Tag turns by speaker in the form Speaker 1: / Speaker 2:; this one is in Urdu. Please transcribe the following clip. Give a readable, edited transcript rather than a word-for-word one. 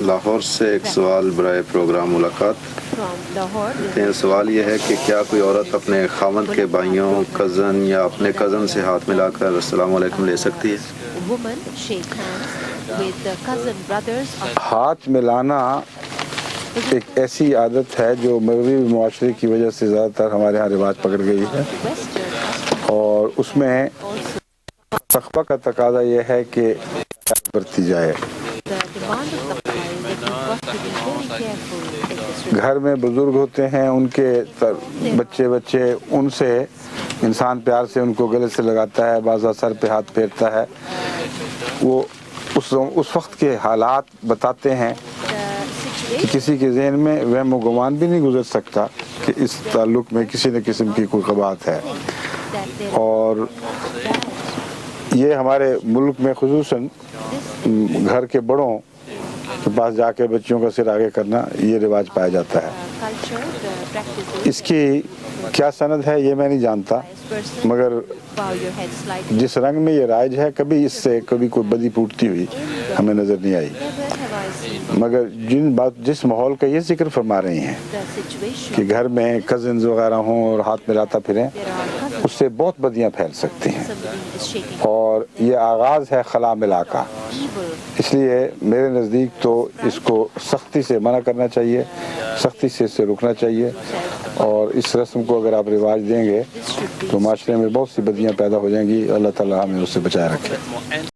Speaker 1: لاہور سے ایک سوال برائے پروگرام ملاقات. سوال یہ ہے کہ کیا کوئی عورت اپنے خاوند کے بھائیوں، کزن یا اپنے کزن سے ہاتھ ملا کر السلام علیکم لے سکتی ہے؟
Speaker 2: ہاتھ ملانا ایک ایسی عادت ہے جو مغربی معاشرے کی وجہ سے زیادہ تر ہمارے ہاں رواج پکڑ گئی ہے، اور اس میں تقویٰ کا تقاضا یہ ہے کہ برتی جائے. گھر میں بزرگ ہوتے ہیں، ان کے بچے ان سے انسان پیار سے ان کو گلے سے لگاتا ہے، بعض سر پہ ہاتھ پھیرتا ہے. وہ اس وقت کے حالات بتاتے ہیں کہ کسی کے ذہن میں وہم و گمان بھی نہیں گزر سکتا کہ اس تعلق میں کسی نہ قسم کی کوئی قباحت ہے. اور یہ ہمارے ملک میں خصوصاً گھر کے بڑوں کے پاس جا کے بچوں کا سر آگے کرنا یہ رواج پایا جاتا ہے. اس کی کیا سند ہے یہ میں نہیں جانتا، مگر جس رنگ میں یہ رائج ہے کبھی اس سے کوئی بدی پھوٹتی ہوئی ہمیں نظر نہیں آئی. مگر جس ماحول کا یہ ذکر فرما رہی ہیں کہ گھر میں کزنز وغیرہ ہوں اور ہاتھ ملاتا پھریں، اس سے بہت بدیاں پھیل سکتی ہیں، اور یہ آغاز ہے خلا ملا کا. اس لیے میرے نزدیک تو اس کو سختی سے منع کرنا چاہیے، سختی سے اسے روکنا چاہیے. اور اس رسم کو اگر آپ رواج دیں گے تو معاشرے میں بہت سی بدیاں پیدا ہو جائیں گی. اللہ تعالیٰ ہمیں اس سے بچائے رکھے.